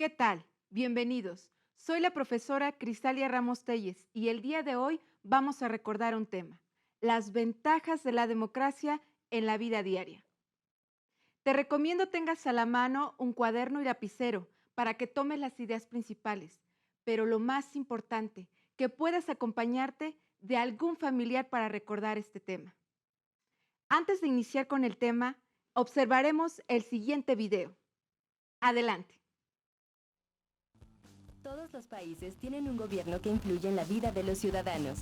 ¿Qué tal? Bienvenidos. Soy la profesora Cristalia Ramos Telles y el día de hoy vamos a recordar un tema, las ventajas de la democracia en la vida diaria. Te recomiendo tengas a la mano un cuaderno y lapicero para que tomes las ideas principales, pero lo más importante, que puedas acompañarte de algún familiar para recordar este tema. Antes de iniciar con el tema, observaremos el siguiente video. Adelante. Todos los países tienen un gobierno que influye en la vida de los ciudadanos.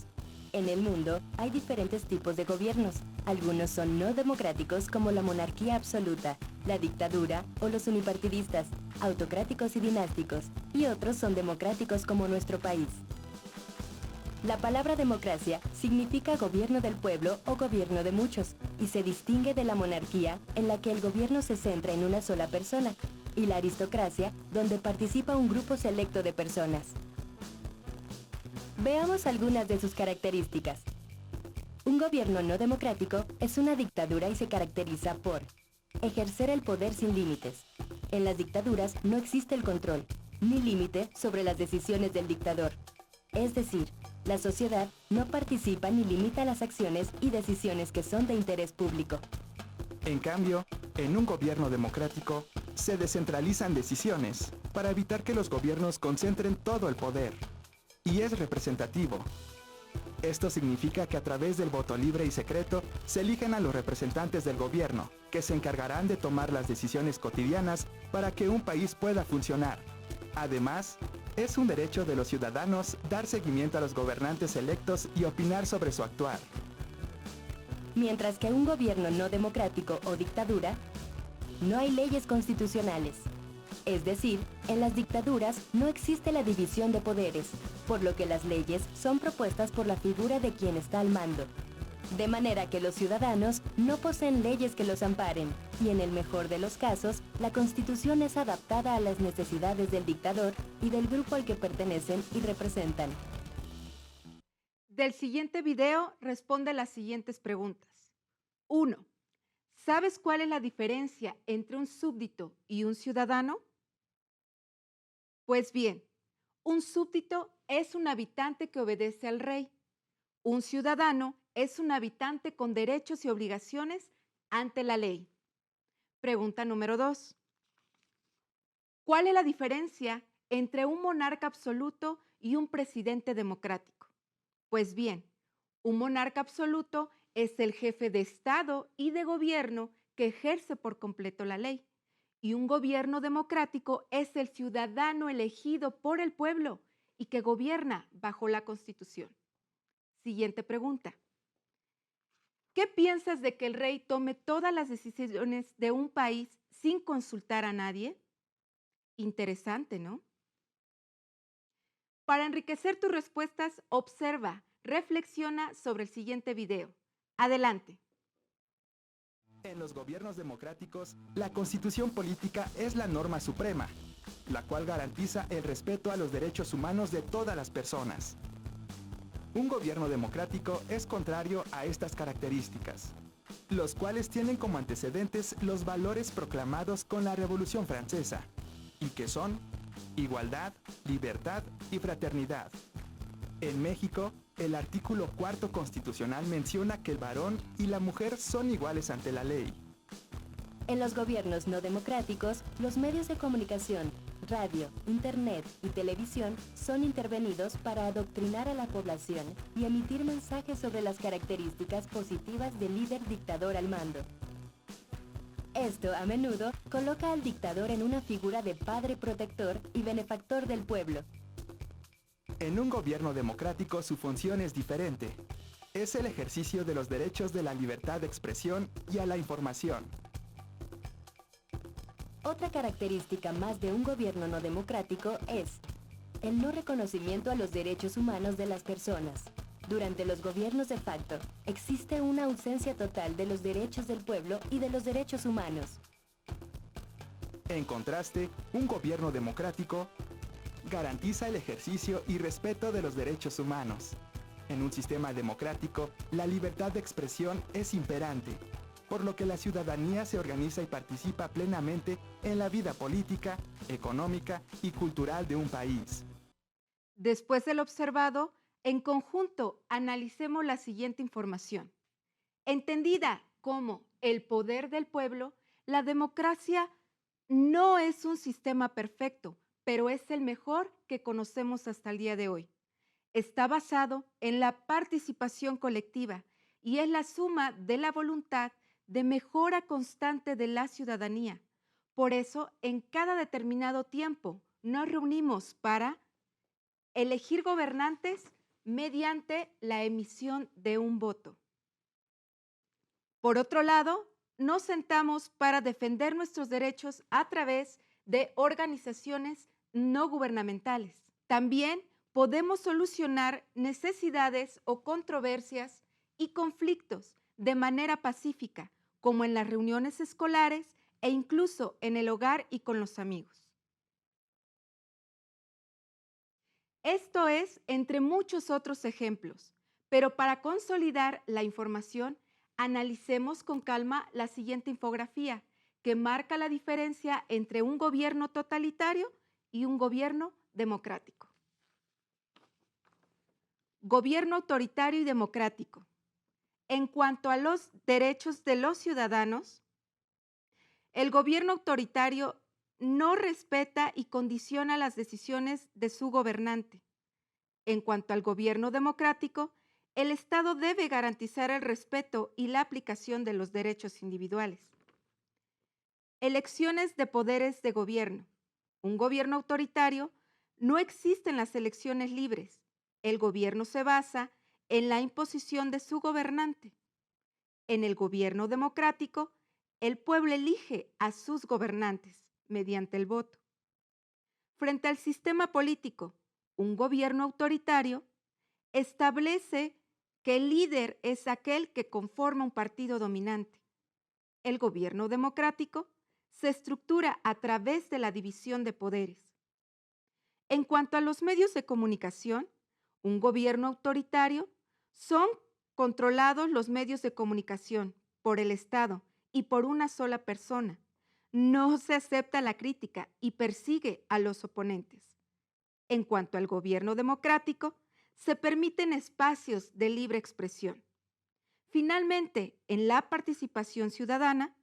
En el mundo hay diferentes tipos de gobiernos. Algunos son no democráticos como la monarquía absoluta, la dictadura o los unipartidistas, autocráticos y dinásticos, y otros son democráticos como nuestro país. La palabra democracia significa gobierno del pueblo o gobierno de muchos, y se distingue de la monarquía, en la que el gobierno se centra en una sola persona, y la aristocracia, donde participa un grupo selecto de personas. Veamos algunas de sus características. Un gobierno no democrático es una dictadura y se caracteriza por ejercer el poder sin límites. En las dictaduras no existe el control, ni límite sobre las decisiones del dictador. Es decir, la sociedad no participa ni limita las acciones y decisiones que son de interés público. En cambio, en un gobierno democrático, se descentralizan decisiones para evitar que los gobiernos concentren todo el poder. Y es representativo. Esto significa que a través del voto libre y secreto se eligen a los representantes del gobierno, que se encargarán de tomar las decisiones cotidianas para que un país pueda funcionar. Además, es un derecho de los ciudadanos dar seguimiento a los gobernantes electos y opinar sobre su actuar. Mientras que un gobierno no democrático o dictadura, no hay leyes constitucionales. Es decir, en las dictaduras no existe la división de poderes, por lo que las leyes son propuestas por la figura de quien está al mando. De manera que los ciudadanos no poseen leyes que los amparen, y en el mejor de los casos, la Constitución es adaptada a las necesidades del dictador y del grupo al que pertenecen y representan. Del siguiente video responde las siguientes preguntas. 1. ¿Sabes cuál es la diferencia entre un súbdito y un ciudadano? Pues bien, un súbdito es un habitante que obedece al rey. Un ciudadano es un habitante con derechos y obligaciones ante la ley. Pregunta número 2. ¿Cuál es la diferencia entre un monarca absoluto y un presidente democrático? Pues bien, un monarca absoluto es el jefe de Estado y de gobierno que ejerce por completo la ley. Y un gobierno democrático es el ciudadano elegido por el pueblo y que gobierna bajo la Constitución. Siguiente pregunta. ¿Qué piensas de que el rey tome todas las decisiones de un país sin consultar a nadie? Interesante, ¿no? Para enriquecer tus respuestas, observa, reflexiona sobre el siguiente video. Adelante. En los gobiernos democráticos, la constitución política es la norma suprema, la cual garantiza el respeto a los derechos humanos de todas las personas. Un gobierno democrático es contrario a estas características, los cuales tienen como antecedentes los valores proclamados con la Revolución Francesa, y que son igualdad, libertad y fraternidad. En México, el artículo 4 constitucional menciona que el varón y la mujer son iguales ante la ley. En los gobiernos no democráticos, los medios de comunicación, radio, internet y televisión son intervenidos para adoctrinar a la población y emitir mensajes sobre las características positivas del líder dictador al mando. Esto, a menudo, coloca al dictador en una figura de padre protector y benefactor del pueblo. En un gobierno democrático su función es diferente. Es el ejercicio de los derechos de la libertad de expresión y a la información. Otra característica más de un gobierno no democrático es el no reconocimiento a los derechos humanos de las personas. Durante los gobiernos de facto, existe una ausencia total de los derechos del pueblo y de los derechos humanos. En contraste, un gobierno democrático garantiza el ejercicio y respeto de los derechos humanos. En un sistema democrático, la libertad de expresión es imperante, por lo que la ciudadanía se organiza y participa plenamente en la vida política, económica y cultural de un país. Después del observado, en conjunto analicemos la siguiente información. Entendida como el poder del pueblo, la democracia no es un sistema perfecto, pero es el mejor que conocemos hasta el día de hoy. Está basado en la participación colectiva y es la suma de la voluntad de mejora constante de la ciudadanía. Por eso, en cada determinado tiempo, nos reunimos para elegir gobernantes mediante la emisión de un voto. Por otro lado, nos sentamos para defender nuestros derechos a través de organizaciones no gubernamentales. También podemos solucionar necesidades o controversias y conflictos de manera pacífica, como en las reuniones escolares e incluso en el hogar y con los amigos. Esto es entre muchos otros ejemplos, pero para consolidar la información, analicemos con calma la siguiente infografía, que marca la diferencia entre un gobierno totalitario y un gobierno democrático. Gobierno autoritario y democrático. En cuanto a los derechos de los ciudadanos, el gobierno autoritario no respeta y condiciona las decisiones de su gobernante. En cuanto al gobierno democrático, el Estado debe garantizar el respeto y la aplicación de los derechos individuales. Elecciones de poderes de gobierno. Un gobierno autoritario no existen las elecciones libres. El gobierno se basa en la imposición de su gobernante. En el gobierno democrático, el pueblo elige a sus gobernantes mediante el voto. Frente al sistema político, un gobierno autoritario establece que el líder es aquel que conforma un partido dominante. El gobierno democrático se estructura a través de la división de poderes. En cuanto a los medios de comunicación, un gobierno autoritario son controlados los medios de comunicación por el Estado y por una sola persona. No se acepta la crítica y persigue a los oponentes. En cuanto al gobierno democrático, se permiten espacios de libre expresión. Finalmente, en la participación ciudadana,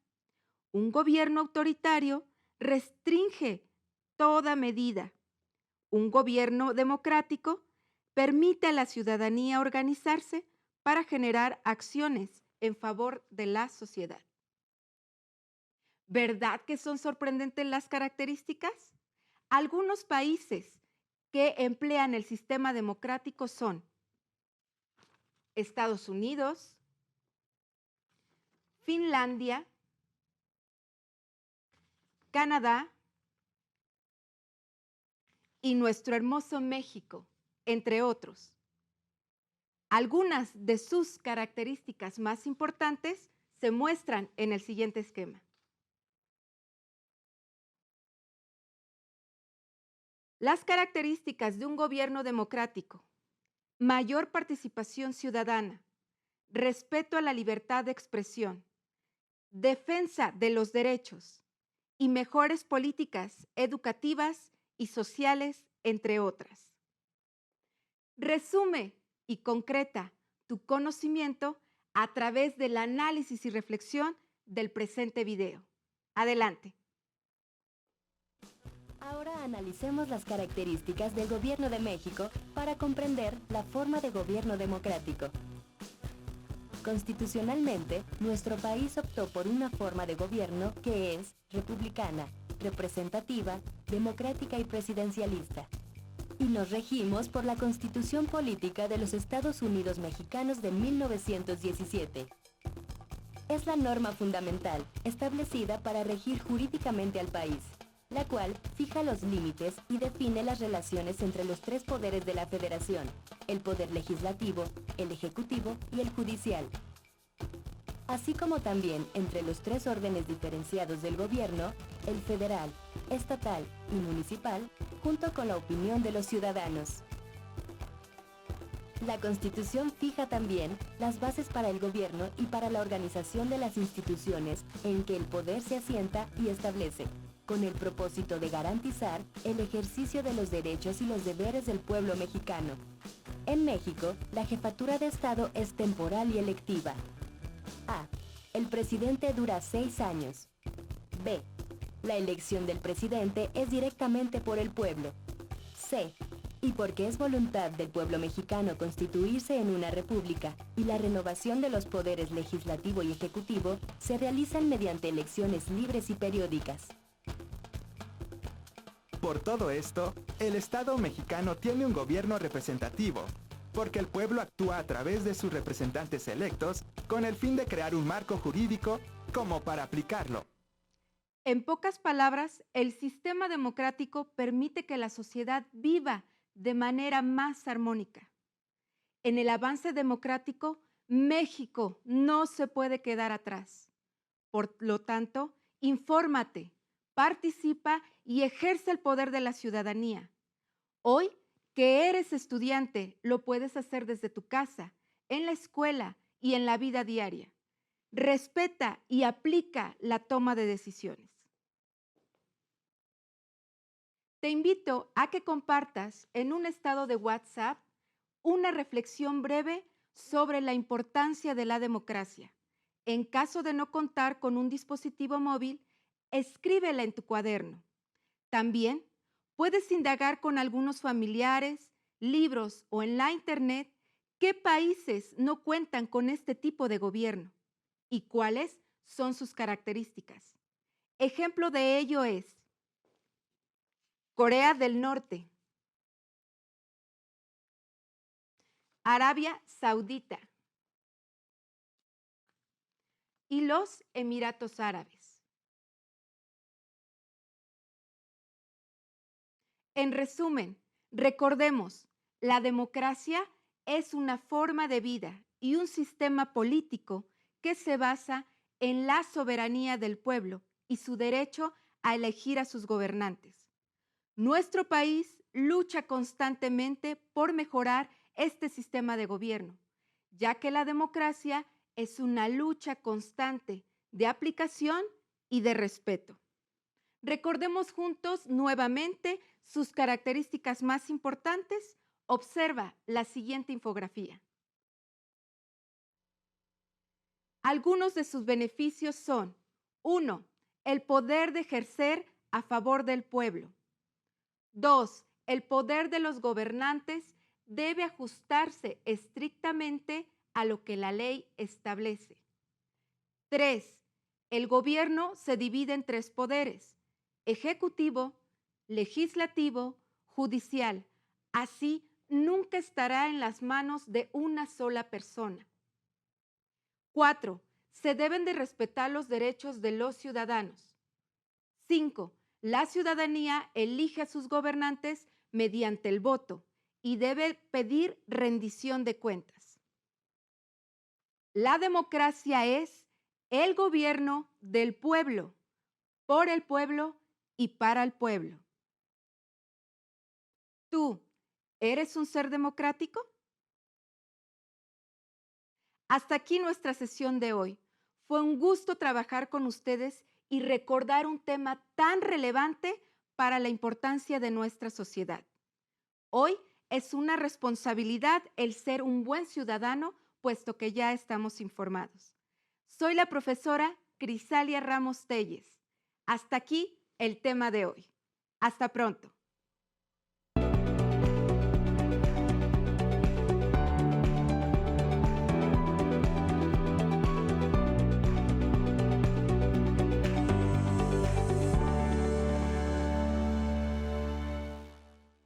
un gobierno autoritario restringe toda medida. Un gobierno democrático permite a la ciudadanía organizarse para generar acciones en favor de la sociedad. ¿Verdad que son sorprendentes las características? Algunos países que emplean el sistema democrático son Estados Unidos, Finlandia, Canadá y nuestro hermoso México, entre otros. Algunas de sus características más importantes se muestran en el siguiente esquema. Las características de un gobierno democrático: mayor participación ciudadana, respeto a la libertad de expresión, defensa de los derechos y mejores políticas educativas y sociales, entre otras. Resume y concreta tu conocimiento a través del análisis y reflexión del presente video. Adelante. Ahora analicemos las características del Gobierno de México para comprender la forma de gobierno democrático. Constitucionalmente, nuestro país optó por una forma de gobierno que es republicana, representativa, democrática y presidencialista. Y nos regimos por la Constitución Política de los Estados Unidos Mexicanos de 1917. Es la norma fundamental establecida para regir jurídicamente al país, la cual fija los límites y define las relaciones entre los tres poderes de la Federación: el poder legislativo, el ejecutivo y el judicial, así como también entre los tres órdenes diferenciados del gobierno: el federal, estatal y municipal, junto con la opinión de los ciudadanos. La Constitución fija también las bases para el gobierno y para la organización de las instituciones en que el poder se asienta y establece, con el propósito de garantizar el ejercicio de los derechos y los deberes del pueblo mexicano. En México, la jefatura de Estado es temporal y electiva. A. El presidente dura 6 años. B. La elección del presidente es directamente por el pueblo. C. Y porque es voluntad del pueblo mexicano constituirse en una república y la renovación de los poderes legislativo y ejecutivo se realizan mediante elecciones libres y periódicas. Por todo esto, el Estado mexicano tiene un gobierno representativo, porque el pueblo actúa a través de sus representantes electos con el fin de crear un marco jurídico como para aplicarlo. En pocas palabras, el sistema democrático permite que la sociedad viva de manera más armónica. En el avance democrático, México no se puede quedar atrás. Por lo tanto, infórmate, participa y ejerce el poder de la ciudadanía. Hoy que eres estudiante, lo puedes hacer desde tu casa, en la escuela y en la vida diaria. Respeta y aplica la toma de decisiones. Te invito a que compartas en un estado de WhatsApp una reflexión breve sobre la importancia de la democracia. En caso de no contar con un dispositivo móvil, escríbela en tu cuaderno. También puedes indagar con algunos familiares, libros o en la internet qué países no cuentan con este tipo de gobierno y cuáles son sus características. Ejemplo de ello es Corea del Norte, Arabia Saudita y los Emiratos Árabes. En resumen, recordemos, la democracia es una forma de vida y un sistema político que se basa en la soberanía del pueblo y su derecho a elegir a sus gobernantes. Nuestro país lucha constantemente por mejorar este sistema de gobierno, ya que la democracia es una lucha constante de aplicación y de respeto. Recordemos juntos nuevamente sus características más importantes. Observa la siguiente infografía. Algunos de sus beneficios son: 1. El poder de ejercer a favor del pueblo. 2. El poder de los gobernantes debe ajustarse estrictamente a lo que la ley establece. 3. El gobierno se divide en 3 poderes: ejecutivo, legislativo, judicial. Así, nunca estará en las manos de una sola persona. 4. Se deben de respetar los derechos de los ciudadanos. 5. La ciudadanía elige a sus gobernantes mediante el voto y debe pedir rendición de cuentas. La democracia es el gobierno del pueblo, por el pueblo y para el pueblo. ¿Tú eres un ser democrático? Hasta aquí nuestra sesión de hoy. Fue un gusto trabajar con ustedes y recordar un tema tan relevante para la importancia de nuestra sociedad. Hoy es una responsabilidad el ser un buen ciudadano, puesto que ya estamos informados. Soy la profesora Crisalia Ramos Telles. Hasta aquí el tema de hoy. Hasta pronto.